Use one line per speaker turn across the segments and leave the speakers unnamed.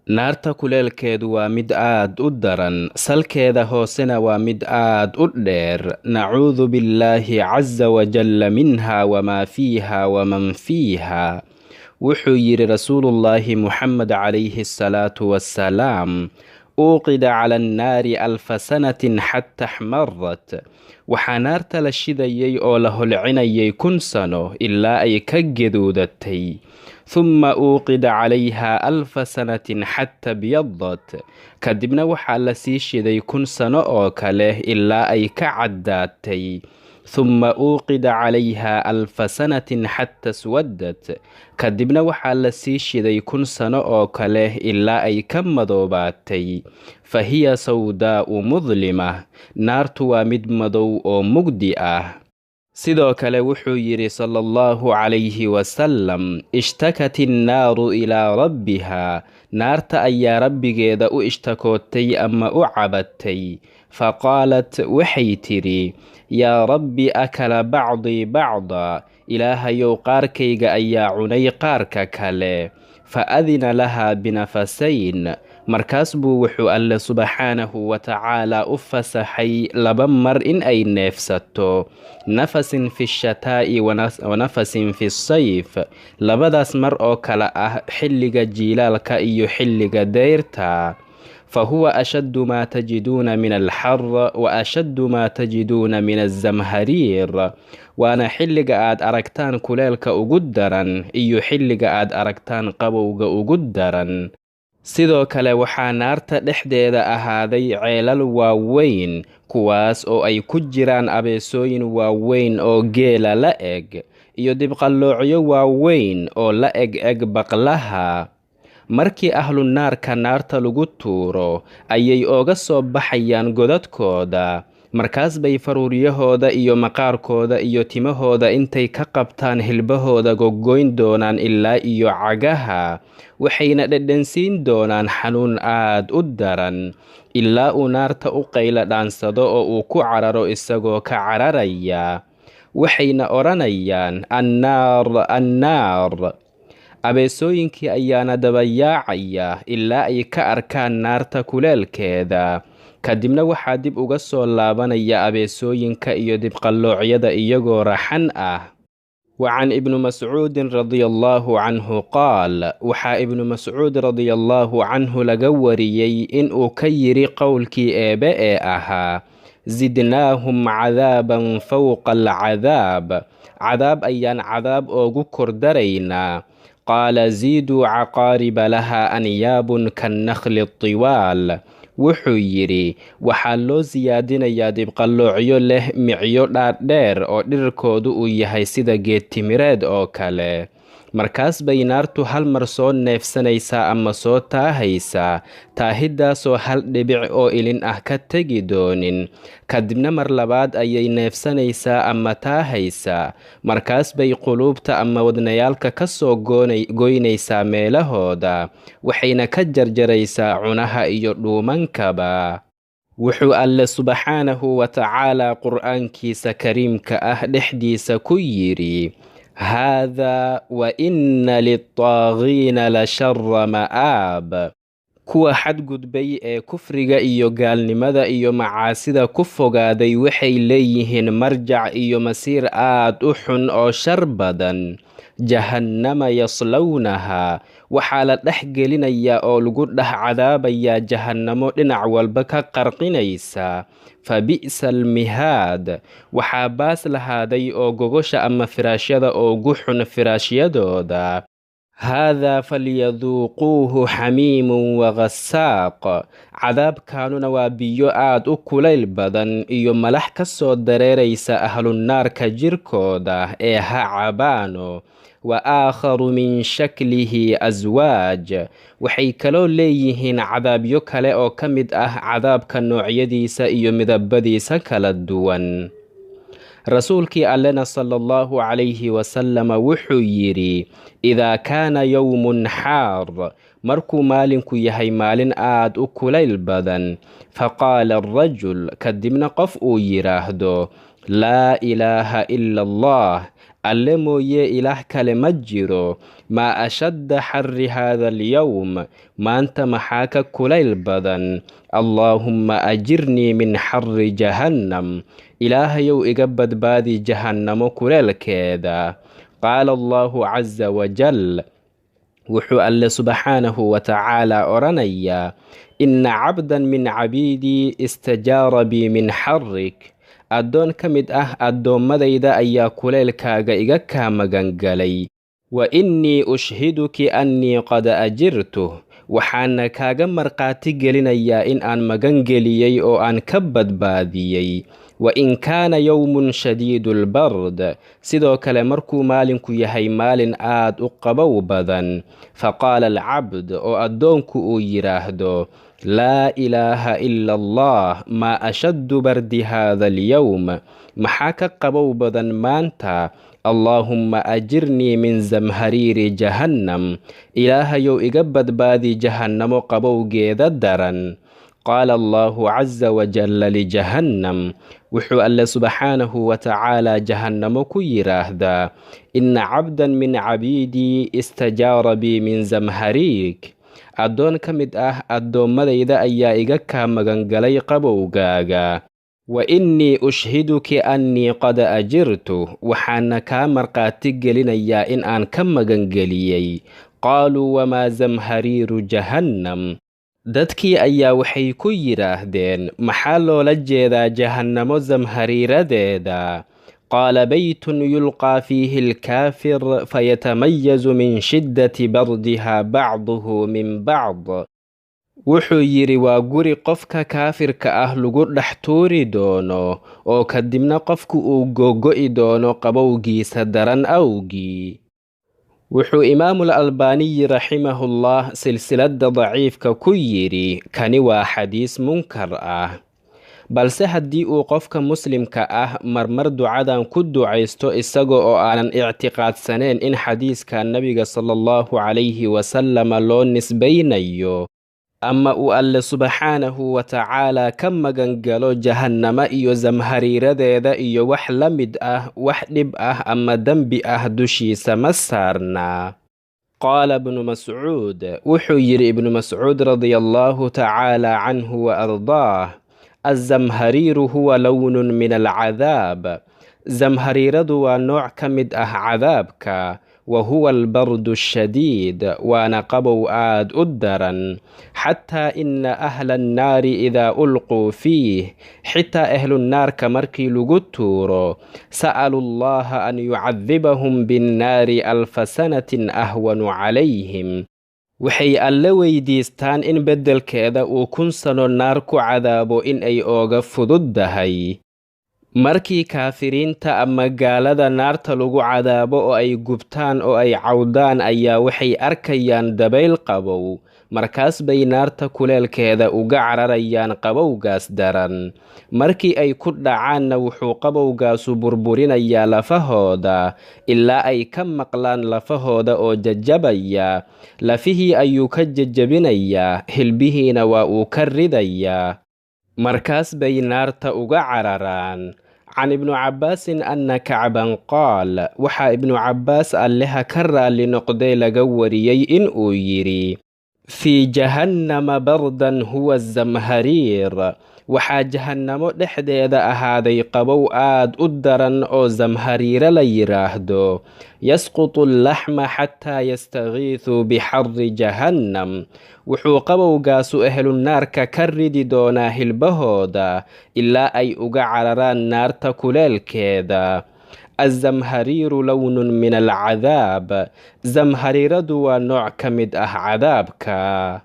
naarta kuleelkeedu waa mid aad u daran, salkeeda hoosena waa mid aad u dheer. nacuudu billaahi casa wajalla minha wamaa fiiha waman fiiha. wuxuu yidhi rasuulullaahi muxamed calayhi asalaatu wassalaam: uuqida cala annaari alfa sanatin xata axmarat. waxaa naarta la shidayay oo la holcinayay 1,000 sano ilaa ay ka geduudatay. humma uuqida calayha 1,000 sanatin xata byadat. kadibna waxaa la sii shiday 1,000 sano oo kale ilaa ay ka caddaatay. humma uuqida calayha 1,000 sanatin xata swadat. kadibna waxaa la sii shiday 1,000 sano oo kale ilaa ay ka madoobaatay. fa hiya sawdaa'u mudlima. naartu waa mid madow oo mugdi ah. sidoo kale wuxuu yidhi sala allahu calayhi wasalam: ishtakat innaaru ilaa rabbiha. naarta ayaa rabbigeeda u ishtakootay ama u cabatay. faqaalat waxay tidhi: yaa rabbi akala bacdii bacda. ilaahayow qaarkayga ayaa cunay qaarka kale. fa adina lahaa binafasayn. markaas buu wuxuu alle subxaanahu wa tacaala u fasaxay 2 mar in ay neefsato, nafasin fi shataa'i wa nafasin fi sayf. labadaas mar oo kale ah xilliga jiilaalka iyo xilliga dayrta. fa huwa ashaddu maa tajiduuna min alxar wa ashaddu maa tajiduuna min azamhariir. waana xilliga aad aragtaan kuleelka ugu daran iyo xilliga aad aragtaan qabowga ugu daran. sidoo kale waxaa naarta dhexdeeda ahaaday ceelal waaweyn, kuwaas oo ay ku jiraan abeesooyin waaweyn oo geela la eg, iyo dibqalloocyo waaweyn oo la eg baqlaha. markii ahlu naarka naarta lagu tuuro ayay ooga soo baxayaan godadkooda. markaas bay faruuryahooda iyo maqaarkooda iyo timahooda intay ka qabtaan hilbahooda goggoyn doonaan ilaa iyo cagaha. waxayna dhedhansiin doonaan xanuun aad u daran ilaa uu naarta u qayla dhaansado oo uu ku cararo isagoo ka cararaya. waxayna odhanayaan: annaar annaar. abeesooyinkii ayaana dabayaacaya ilaa ay ka arkaan naarta kuleelkeeda. kadibna waxaa dib uga soo laabanaya abeesooyinka iyo dibqalloocyada iyagoo raxan ah. وعن ابن مسعود رضي الله عنه قال: وحا ابن مسعود رضي الله عنه لقوريي إن أكيري قولكي إبئي أها: زدناهم عذابا فوق العذاب. عذاب أيان عذاب أوغو كردرينا. قال: زيدوا عقارب لها أنياب كالنخل الطوال. wuxuu yidhi: waxaa loo siyaadinayaa dibqalloocyo leh micyo dhaadheer oo dhirkoodu uu yahay sida geed timireed oo kale. markaas bay naartu hal mar soo neefsanaysaa ama soo taahaysaa, taahiddaasoo hal dhibic oo ilin ah ka tegi doonin. kadibna mar labaad ayay neefsanaysaa ama taahaysaa. markaas bay quluubta ama wadnayaalka ka soo goynaysaa meelahooda, waxayna ka jarjaraysaa cunaha iyo dhuumankaba. wuxuu alle subxaanahu wa tacaala qur'aankiisa kariimka ah dhexdiisa ku yidhi: haadaa wa inna lilطaagiina la shara ma'aab. kuwa xadgudbay ee kufriga iyo gaalnimada iyo macaasida ku fogaaday waxay leeyihiin marjac iyo masiir aad u xun oo shar badan. jahannama yaslawnahaa. waxaa la dhex gelinayaa oo lagu dhex cadaabayaa jahannamo dhinac walba ka qarqinaysa. fa bi'sa almihaad. waxaa baas lahaaday oo gogosha ama firaashyada ugu xun firaashyadooda. haadaa falyaduuquuhu xamiimun waghasaaq. cadaabkaanuna waa biyo aad u kulayl badan iyo malax ka soo dareeraysa ahlunaarka jirkooda ee ha cabaano. wa aakharu min shaklihi aswaaj. waxay kaloo leeyihiin cadaabyo kale oo ka mid ah cadaabka noocyadiisa iyo midabadiisa kala duwan. rasuulkii allena sala allahu calayhi wasalama wuxuu yidhi: idaa kaana yowmun xaar. markuu maalinku yahay maalin aad u kulayl badan. faqaala arajul. kadibna qof uu yidhaahdo: laa ilaaha ila allah. alle mooye ilaah kale ma jiro. maa ashadda xarri haada alyawm, maanta maxaa ka kulayl badan. allaahumma ajirnii min xarri jahannam, ilaahayow iga badbaadi jahannamo kuleelkeeda. qaala allahu caza wajal, wuxuu alle subxaanahu wa tacaala odhanayaa, inna cabdan min cabiidii istajaara bii min xarrik, addoon ka mid ah addoommadayda ayaa kuleelkaaga iga kaa magangalay. wa innii ushhiduki annii qad ajirtuh, waxaana kaaga markhaati gelinayaa in aan magangeliyey oo aan ka badbaadiyey. wa in kaana yowmun shadiidu lbard, sidoo kale markuu maalinku yahay maalin aad u qabow badan. faqaala alcabd, oo addoonku uu yidhaahdo, laa ilaaha ila allah, maa ashaddu bardi haada alyowm, maxaa ka qabow badan maanta. allaahumma ajirnii min zamhariiri jahannam, ilaahayow iga badbaadi jahannamo qabowgeeda daran. qaala allahu caza wajalla lijahannam, wuxuu alle subxaanahu wa tacaala jahannamo ku yidhaahdaa, inna cabdan min cabiidii istajaara bii min zamhariik, addoon ka mid ah addoommadayda ayaa iga kaa magangalay qabowgaaga. wa innii ushhiduki annii qad ajirtu, waxaana kaa markhaati gelinayaa in aan ka magangeliyey. qaaluu wamaa zamhariiru jahannam, dadkii ayaa waxay ku yidhaahdeen, maxaa loola jeedaa jahannamo zamhariiradeeda. qaala baytun yulqaa fiihi alkaafir fayatamayazu min shiddati bardiha bacduhu min bacd, wuxuu yidhi waa guri qofka kaafirka ah lagu dhex tuuri doono, oo kadibna qofku uu googo'i doono qabowgiisa daran awgii. wuxuu imaamul albaaniyi raximahullah silsiladda daciifka ku yidhi, kani waa xadiis munkar ah. balse haddii uu qofka muslimka ah marmar ducadan ku ducaysto isaga oo aanan ictiqaadsanayn in xadiiska nabiga sallallahu calayhi wasalama loo nisbaynayo, ama uu alle subxaanahu wa tacaala ka magangalo jahannamo iyo zamhariiradeeda iyo wax la mid ah, wax dhib ah ama dembi ah dushiisa ma saarnaa. qaala ibnu mascuud, wuxuu yidhi ibnu mascuud radiyallahu tacaala canhu wa ardaah, azamhariiru huwa lownun min alcadaab, zamhariiradu waa nooc ka mid ah cadaabka. wa huwa albardu ashadiid, waana qabow aad u daran. xataa ina ahla annaari idaa ulquu fiih, xitaa ahlunnaarka markii lagu tuuro, sa'aluu allaha an yucadibahum binnaari alfa sanatin ahwanu calayhim, waxay alle weydiistaan in beddelkeeda uu 1000 sano naar ku cadaabo in ay ooga fududdahay. markii kaafiriinta ama gaalada naarta lagu cadaabo oo ay gubtaan oo ay cawdaan ayaa waxay arkayaan dabayl qabow, markaas bay naarta kuleelkeeda uga cararayaan qabowgaas daran. markii ay ku dhacaanna wuxuu qabowgaasu burburinayaa lafahooda ilaa ay ka maqlaan lafahooda oo jajabaya. lafihii ayuu ka jajabinayaa, hilbihiina waa uu ka ridayaa, markaas bay naarta uga cararaan. can ibnu cabbaasin anna kacban qaal, waxaa ibnu cabbaas alleha ka raalli noqday laga wariyey in uu yidhi, fii jahannama bardan huwa zamhariir, waxaa jahannamo dhexdeeda ahaaday qabow aad u daran oo zamhariiro la yidhaahdo. yasqutu allaxma xataa yastagiithuu bixarri jahannam, wuxuu qabowgaasu ahlunnaarka ka ridi doonaa hilbahooda ilaa ay uga cararaan naarta kuleelkeeda. azamhariiru lownun min alcadaab, zamhariiradu waa nooc ka mid ah cadaabka.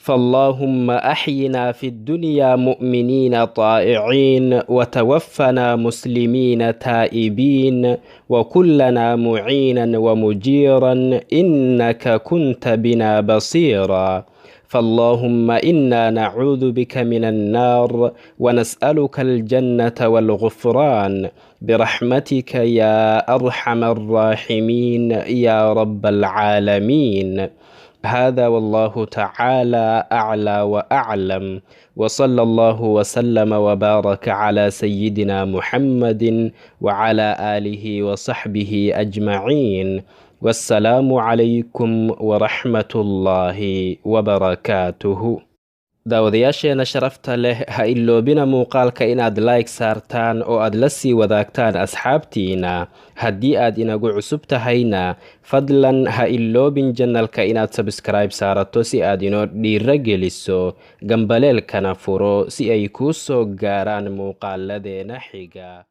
فاللهم أحينا في الدنيا مؤمنين طائعين، وتوفنا مسلمين تائبين، وكلنا معينا ومجيرا إنك كنت بنا بصيرا. فاللهم إنا نعوذ بك من النار ونسألك الجنة والغفران برحمتك يا أرحم الراحمين يا رب العالمين. هذا والله تعالى أعلى وأعلم، وصلى الله وسلم وبارك على سيدنا محمد وعلى آله وصحبه أجمعين. والسلام عليكم ورحمة الله وبركاته. daawadayaasheena sharafta leh, ha iloobina muuqaalka inaad like saartaan oo aad la sii wadaagtaan asxaabtiina. haddii aad inagu cusub tahayna, fadlan ha iloobin janalka inaad subscribe saarato si aad inoo dhiira geliso, gambaleelkana furo si ay kuu soo gaaraan muuqaaladeena xiga.